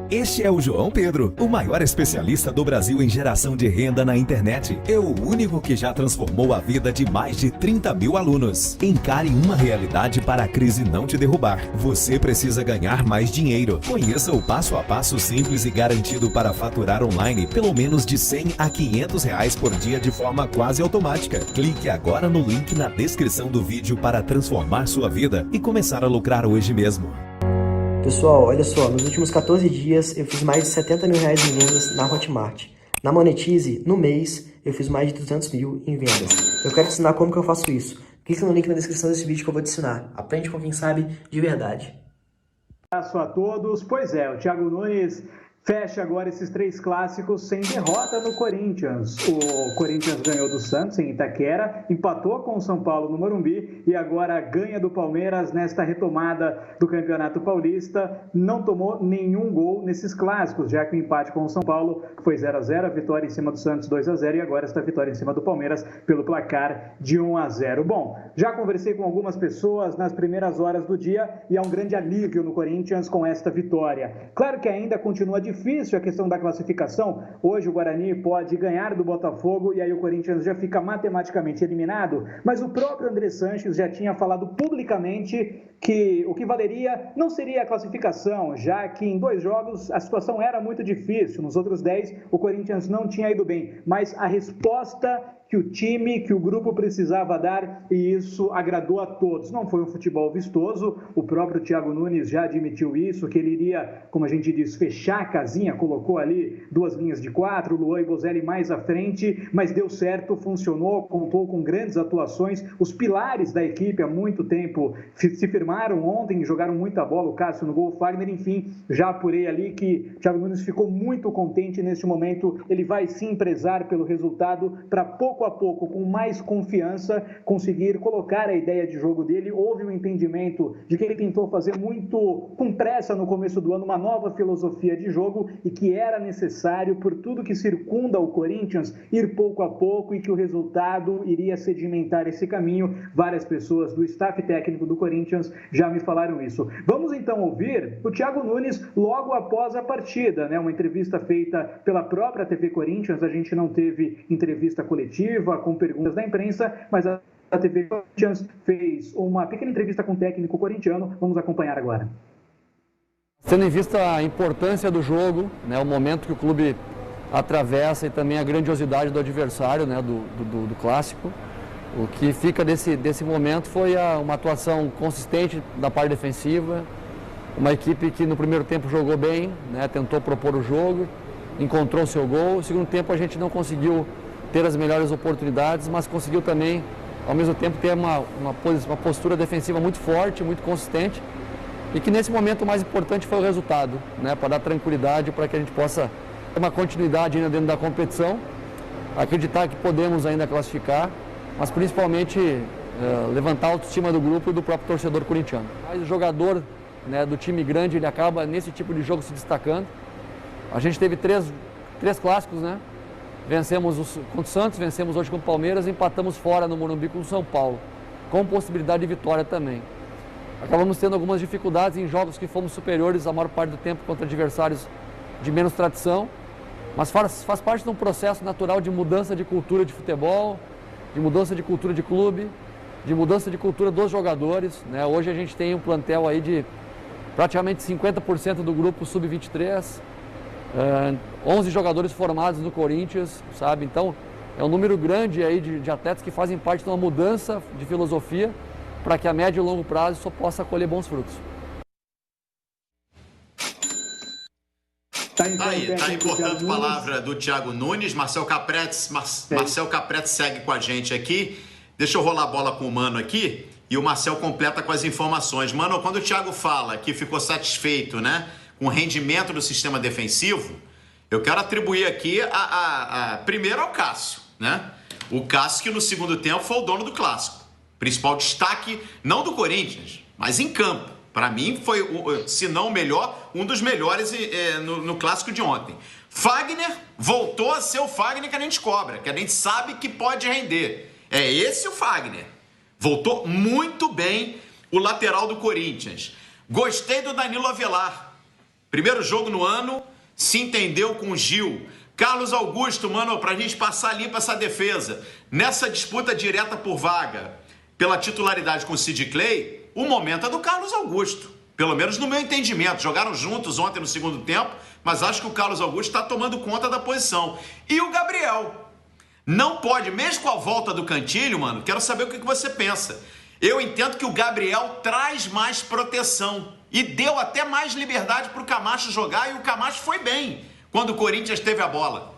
Este é o João Pedro, o maior especialista do Brasil em geração de renda na internet. É o único que já transformou a vida de mais de 30 mil alunos. Encare uma realidade para a crise não te derrubar. Você precisa ganhar mais dinheiro. Conheça o passo a passo simples e garantido para faturar online pelo menos de 100 a 500 reais por dia de forma quase automática. Clique agora no link na descrição do vídeo para transformar sua vida e começar a lucrar hoje mesmo. Pessoal, olha só, nos últimos 14 dias eu fiz mais de 70 mil reais em vendas na Hotmart. Na Monetize, no mês, eu fiz mais de 200 mil em vendas. Eu quero te ensinar como que eu faço isso. Clica no link na descrição desse vídeo que eu vou te ensinar. Aprende com quem sabe de verdade. Abraço a todos. Pois é, o Thiago Nunes fecha agora esses 3 clássicos sem derrota no Corinthians. O Corinthians ganhou do Santos em Itaquera, empatou com o São Paulo no Morumbi e agora ganha do Palmeiras nesta retomada do Campeonato Paulista. Não tomou nenhum gol nesses clássicos, já que o empate com o São Paulo foi 0-0, a vitória em cima do Santos 2-0 e agora esta vitória em cima do Palmeiras pelo placar de 1-0. Bom, já conversei com algumas pessoas nas primeiras horas do dia e há um grande alívio no Corinthians com esta vitória. Claro que ainda continua difícil a questão da classificação. Hoje o Guarani pode ganhar do Botafogo e aí o Corinthians já fica matematicamente eliminado, mas o próprio André Sanches já tinha falado publicamente que o que valeria não seria a classificação, já que em 2 jogos a situação era muito difícil, nos outros 10 o Corinthians não tinha ido bem, mas a resposta que o time, que o grupo precisava dar, e isso agradou a todos. Não foi um futebol vistoso, o próprio Thiago Nunes já admitiu isso, que ele iria, como a gente diz, fechar a casinha, colocou ali 2 linhas de 4, Luan e Bozelli mais à frente, mas deu certo, funcionou, contou com grandes atuações, os pilares da equipe há muito tempo se firmaram ontem, jogaram muita bola, o Cássio no gol, o Fagner, enfim, já apurei ali que o Thiago Nunes ficou muito contente neste momento, ele vai sim prezar pelo resultado para pouco a pouco, com mais confiança, conseguir colocar a ideia de jogo dele. Houve um entendimento de que ele tentou fazer muito com pressa no começo do ano, uma nova filosofia de jogo e que era necessário, por tudo que circunda o Corinthians, ir pouco a pouco e que o resultado iria sedimentar esse caminho. Várias pessoas do staff técnico do Corinthians já me falaram isso. Vamos então ouvir o Thiago Nunes logo após a partida, né? Uma entrevista feita pela própria TV Corinthians, a gente não teve entrevista coletiva com perguntas da imprensa, mas a TV Corinthians fez uma pequena entrevista com o técnico corintiano. Vamos acompanhar agora. Tendo em vista a importância do jogo, né, o momento que o clube atravessa e também a grandiosidade do adversário, né, do clássico, o que fica desse momento foi uma atuação consistente da parte defensiva, uma equipe que no primeiro tempo jogou bem, né, tentou propor o jogo, encontrou o seu gol. No segundo tempo a gente não conseguiu ter as melhores oportunidades, mas conseguiu também, ao mesmo tempo, ter uma postura defensiva muito forte, muito consistente, e que nesse momento o mais importante foi o resultado, né, para dar tranquilidade, para que a gente possa ter uma continuidade ainda dentro da competição, acreditar que podemos ainda classificar, mas principalmente levantar a autoestima do grupo e do próprio torcedor corintiano. Mas o jogador, né, do time grande, ele acaba nesse tipo de jogo se destacando. A gente teve três clássicos, né? Vencemos contra o Santos, vencemos hoje contra o Palmeiras, empatamos fora no Morumbi com o São Paulo, com possibilidade de vitória também. Acabamos tendo algumas dificuldades em jogos que fomos superiores a maior parte do tempo contra adversários de menos tradição, mas faz parte de um processo natural de mudança de cultura de futebol, de mudança de cultura de clube, de mudança de cultura dos jogadores, né? Hoje a gente tem um plantel aí de praticamente 50% do grupo sub-23, 11 jogadores formados no Corinthians, sabe? Então, é um número grande aí de atletas que fazem parte de uma mudança de filosofia para que a médio e longo prazo só possa colher bons frutos. Tá a importante palavra do Thiago Nunes. Marcel Capretes segue com a gente aqui. Deixa eu rolar a bola com o Mano aqui e o Marcel completa com as informações. Mano, quando o Thiago fala que ficou satisfeito, né, com o rendimento do sistema defensivo, eu quero atribuir aqui primeiro ao Cássio, né? O Cássio que no segundo tempo foi o dono do clássico. Principal destaque, não do Corinthians, mas em campo. Para mim foi, se não o melhor, um dos melhores no clássico de ontem. Fagner voltou a ser o Fagner que a gente cobra, que a gente sabe que pode render. É esse o Fagner. Voltou muito bem o lateral do Corinthians. Gostei do Danilo Avelar. Primeiro jogo no ano, se entendeu com o Gil. Carlos Augusto, mano, pra gente passar limpa essa defesa. Nessa disputa direta por vaga, pela titularidade com o Sid Clay, o momento é do Carlos Augusto. Pelo menos no meu entendimento. Jogaram juntos ontem no segundo tempo, mas acho que o Carlos Augusto está tomando conta da posição. E o Gabriel. Não pode, mesmo com a volta do Cantilho, mano, quero saber o que você pensa. Eu entendo que o Gabriel traz mais proteção e deu até mais liberdade para o Camacho jogar, e o Camacho foi bem quando o Corinthians teve a bola.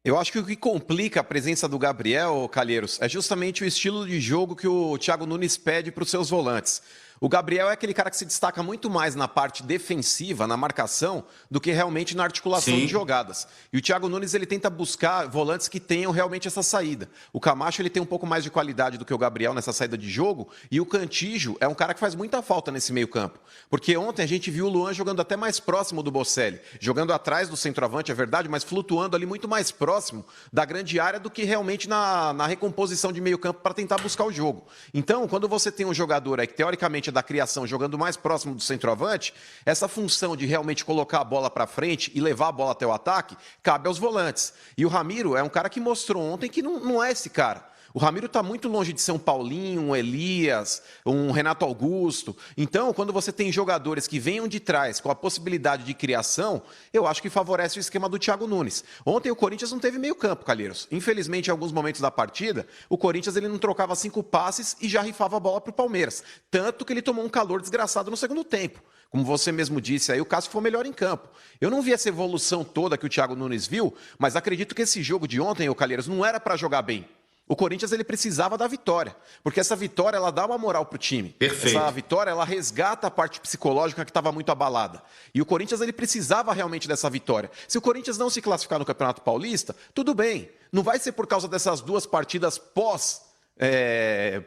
Eu acho que o que complica a presença do Gabriel, Calheiros, é justamente o estilo de jogo que o Thiago Nunes pede para os seus volantes. O Gabriel é aquele cara que se destaca muito mais na parte defensiva, na marcação, do que realmente na articulação de jogadas. E o Thiago Nunes, ele tenta buscar volantes que tenham realmente essa saída. O Camacho, ele tem um pouco mais de qualidade do que o Gabriel nessa saída de jogo, e o Cantillo é um cara que faz muita falta nesse meio campo. Porque ontem a gente viu o Luan jogando até mais próximo do Bocelli, jogando atrás do centroavante, é verdade, mas flutuando ali muito mais próximo da grande área do que realmente na recomposição de meio campo para tentar buscar o jogo. Então, quando você tem um jogador aí que teoricamente da criação, jogando mais próximo do centroavante, essa função de realmente colocar a bola para frente e levar a bola até o ataque, cabe aos volantes. E o Ramiro é um cara que mostrou ontem que não é esse cara. O Ramiro está muito longe de ser um Paulinho, um Elias, um Renato Augusto. Então, quando você tem jogadores que venham de trás com a possibilidade de criação, eu acho que favorece o esquema do Thiago Nunes. Ontem o Corinthians não teve meio campo, Calheiros. Infelizmente, em alguns momentos da partida, o Corinthians ele não trocava 5 passes e já rifava a bola para o Palmeiras. Tanto que ele tomou um calor desgraçado no segundo tempo. Como você mesmo disse aí, o Cássio foi melhor em campo. Eu não vi essa evolução toda que o Thiago Nunes viu, mas acredito que esse jogo de ontem, o Calheiros, não era para jogar bem. O Corinthians ele precisava da vitória, porque essa vitória ela dá uma moral pro time. Perfeito. Essa vitória ela resgata a parte psicológica que estava muito abalada. E o Corinthians ele precisava realmente dessa vitória. Se o Corinthians não se classificar no Campeonato Paulista, tudo bem. Não vai ser por causa dessas 2 partidas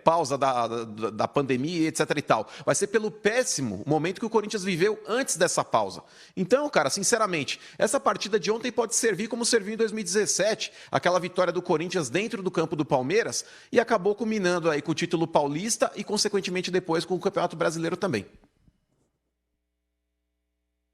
pausa da pandemia, etc e tal. Vai ser pelo péssimo momento que o Corinthians viveu antes dessa pausa. Então, cara, sinceramente, essa partida de ontem pode servir como serviu em 2017, aquela vitória do Corinthians dentro do campo do Palmeiras, e acabou culminando aí com o título paulista e, consequentemente, depois com o Campeonato Brasileiro também.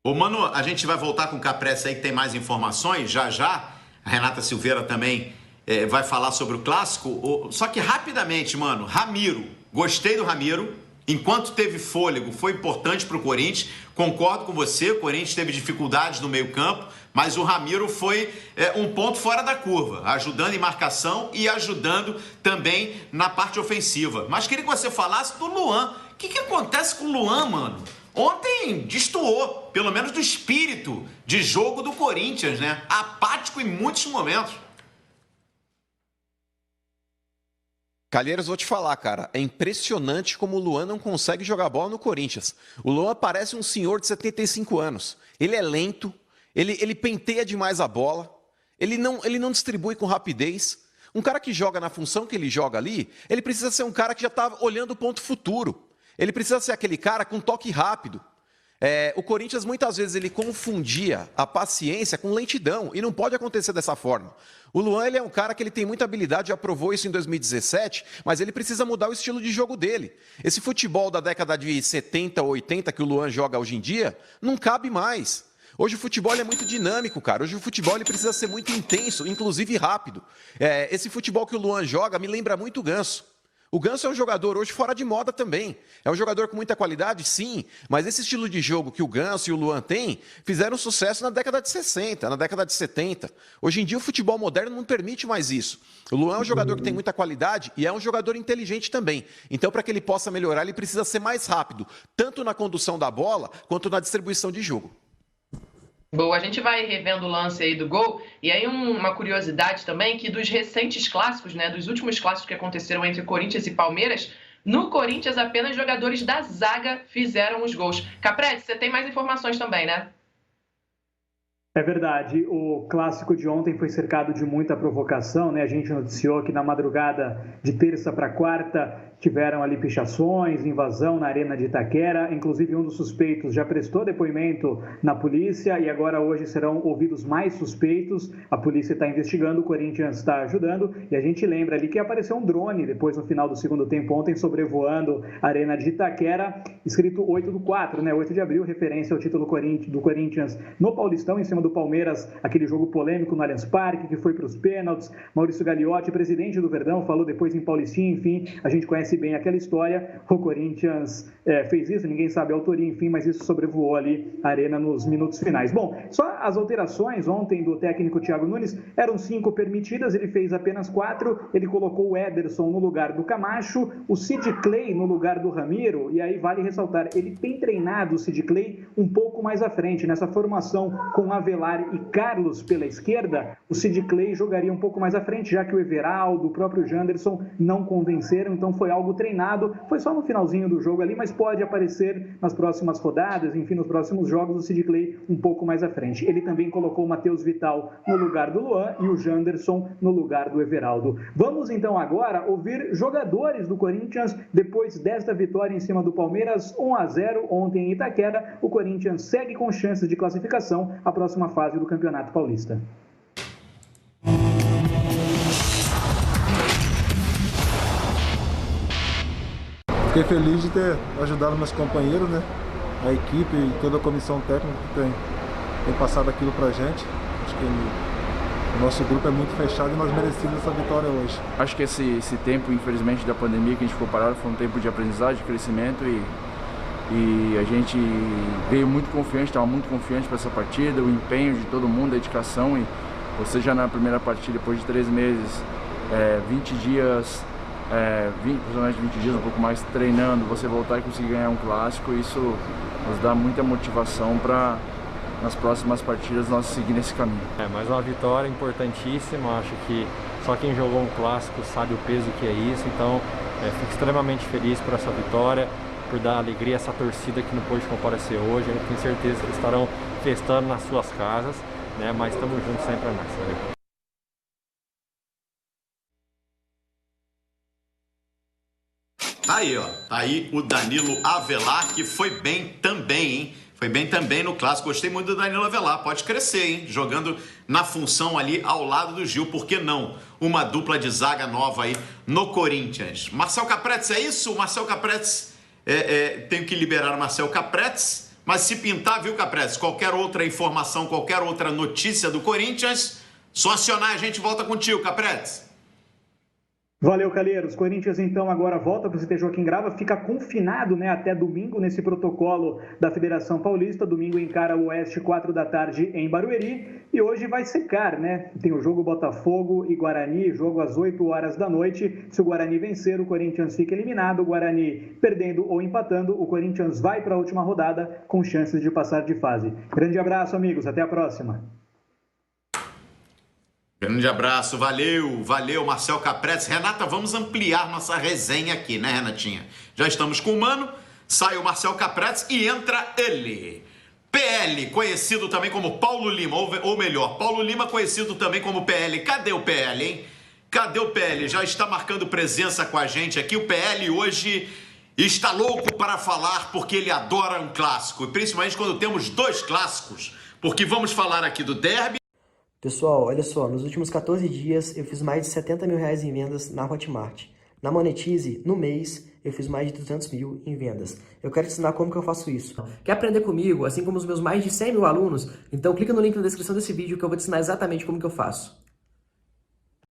Ô, Mano, a gente vai voltar com o Caprese aí que tem mais informações, já. A Renata Silveira também vai falar sobre o clássico. Só que rapidamente, mano, Ramiro. Gostei do Ramiro. Enquanto teve fôlego, foi importante para o Corinthians. Concordo com você, o Corinthians teve dificuldades no meio campo, mas o Ramiro foi um ponto fora da curva, ajudando em marcação e ajudando também na parte ofensiva. Mas queria que você falasse do Luan. O que acontece com o Luan, mano? Ontem destoou, pelo menos do espírito de jogo do Corinthians, né? Apático em muitos momentos. Calheiros, vou te falar, cara, é impressionante como o Luan não consegue jogar bola no Corinthians. O Luan parece um senhor de 75 anos. Ele é lento, ele penteia demais a bola, ele não distribui com rapidez. Um cara que joga na função que ele joga ali, ele precisa ser um cara que já está olhando o ponto futuro. Ele precisa ser aquele cara com toque rápido. O Corinthians muitas vezes ele confundia a paciência com lentidão e não pode acontecer dessa forma. O Luan ele é um cara que ele tem muita habilidade, já provou isso em 2017, mas ele precisa mudar o estilo de jogo dele. Esse futebol da década de 70 ou 80 que o Luan joga hoje em dia, não cabe mais. Hoje o futebol é muito dinâmico, cara. Hoje o futebol ele precisa ser muito intenso, inclusive rápido. Esse futebol que o Luan joga me lembra muito o Ganso. O Ganso é um jogador hoje fora de moda também. É um jogador com muita qualidade, sim, mas esse estilo de jogo que o Ganso e o Luan têm fizeram sucesso na década de 60, na década de 70. Hoje em dia o futebol moderno não permite mais isso. O Luan é um jogador que tem muita qualidade e é um jogador inteligente também. Então, para que ele possa melhorar, ele precisa ser mais rápido, tanto na condução da bola quanto na distribuição de jogo. Boa, a gente vai revendo o lance aí do gol, e aí uma curiosidade também, que dos recentes clássicos, né, dos últimos clássicos que aconteceram entre Corinthians e Palmeiras, no Corinthians apenas jogadores da zaga fizeram os gols. Caprete, você tem mais informações também, né? É verdade, o clássico de ontem foi cercado de muita provocação, né? A gente noticiou que na madrugada de terça para quarta tiveram ali pichações, invasão na Arena de Itaquera, inclusive um dos suspeitos já prestou depoimento na polícia e agora hoje serão ouvidos mais suspeitos. A polícia está investigando, o Corinthians está ajudando e a gente lembra ali que apareceu um drone depois no final do segundo tempo ontem sobrevoando a Arena de Itaquera, escrito 8/4, né? 8 de abril, referência ao título do Corinthians no Paulistão, em cima do Palmeiras, aquele jogo polêmico no Allianz Parque, que foi para os pênaltis. Maurício Gagliotti, presidente do Verdão, falou depois em Paulistinha, enfim, a gente conhece bem aquela história. O Corinthians fez isso, ninguém sabe a autoria, enfim, mas isso sobrevoou ali a Arena nos minutos finais. Bom, só as alterações ontem do técnico Thiago Nunes eram 5 permitidas, ele fez apenas 4, ele colocou o Ederson no lugar do Camacho, o Sid Clay no lugar do Ramiro, e aí vale ressaltar, ele tem treinado o Sid Clay um pouco mais à frente, nessa formação com Avelar e Carlos pela esquerda, o Sid Clay jogaria um pouco mais à frente, já que o Everaldo, o próprio Janderson não convenceram, então foi algo treinado, foi só no finalzinho do jogo ali, mas pode aparecer nas próximas rodadas, enfim, nos próximos jogos, o Sid Clay um pouco mais à frente. Ele também colocou o Matheus Vital no lugar do Luan e o Janderson no lugar do Everaldo. Vamos então agora ouvir jogadores do Corinthians depois desta vitória em cima do Palmeiras, 1-0 ontem em Itaquera. O Corinthians segue com chances de classificação à próxima fase do Campeonato Paulista. Fiquei feliz de ter ajudado meus companheiros, né? A equipe e toda a comissão técnica que tem passado aquilo pra gente. Acho que o nosso grupo é muito fechado e nós merecemos essa vitória hoje. Acho que esse tempo, infelizmente, da pandemia que a gente ficou parado foi um tempo de aprendizagem, de crescimento e a gente veio muito confiante, estava muito confiante para essa partida, o empenho de todo mundo, a dedicação e você já na primeira partida, depois de 3 meses, 20 dias... aproximadamente 20 dias, um pouco mais treinando, você voltar e conseguir ganhar um clássico, isso nos dá muita motivação para nas próximas partidas nós seguir nesse caminho. Mais uma vitória importantíssima, acho que só quem jogou um clássico sabe o peso que é isso, então fico extremamente feliz por essa vitória, por dar alegria a essa torcida que não pôde comparecer hoje, eu tenho certeza que eles estarão festando nas suas casas, né? Mas estamos juntos sempre a mais. Valeu. Tá aí, ó. Tá aí o Danilo Avelar, que foi bem também, hein? Foi bem também no clássico. Gostei muito do Danilo Avelar. Pode crescer, hein? Jogando na função ali ao lado do Gil. Por que não? Uma dupla de zaga nova aí no Corinthians. Marcel Capretes, é isso? O Marcel Capretes, tenho que liberar o Marcel Capretes. Mas se pintar, viu, Capretes? Qualquer outra informação, qualquer outra notícia do Corinthians, só acionar, a gente volta contigo, Capretes. Valeu, Calheiros. Corinthians, então, agora volta para o CT Joaquim Grava, fica confinado, né, até domingo nesse protocolo da Federação Paulista. Domingo encara o Oeste, 4 da tarde em Barueri. E hoje vai secar, né? Tem o jogo Botafogo e Guarani, jogo às 8 horas da noite. Se o Guarani vencer, o Corinthians fica eliminado. O Guarani perdendo ou empatando, o Corinthians vai para a última rodada com chances de passar de fase. Grande abraço, amigos. Até a próxima. Grande abraço, valeu, Marcel Capretes. Renata, vamos ampliar nossa resenha aqui, né, Renatinha? Já estamos com o Mano, sai o Marcel Capretes e entra ele. PL, conhecido também como Paulo Lima, ou melhor, Paulo Lima conhecido também como PL. Cadê o PL, hein? Cadê o PL? Já está marcando presença com a gente aqui. O PL hoje está louco para falar porque ele adora um clássico, e principalmente quando temos 2 clássicos, porque vamos falar aqui do derby. Pessoal, olha só, nos últimos 14 dias eu fiz mais de 70 mil reais em vendas na Hotmart. Na Monetize, no mês, eu fiz mais de 200 mil em vendas. Eu quero te ensinar como que eu faço isso. Quer aprender comigo, assim como os meus mais de 100 mil alunos? Então clica no link na descrição desse vídeo que eu vou te ensinar exatamente como que eu faço.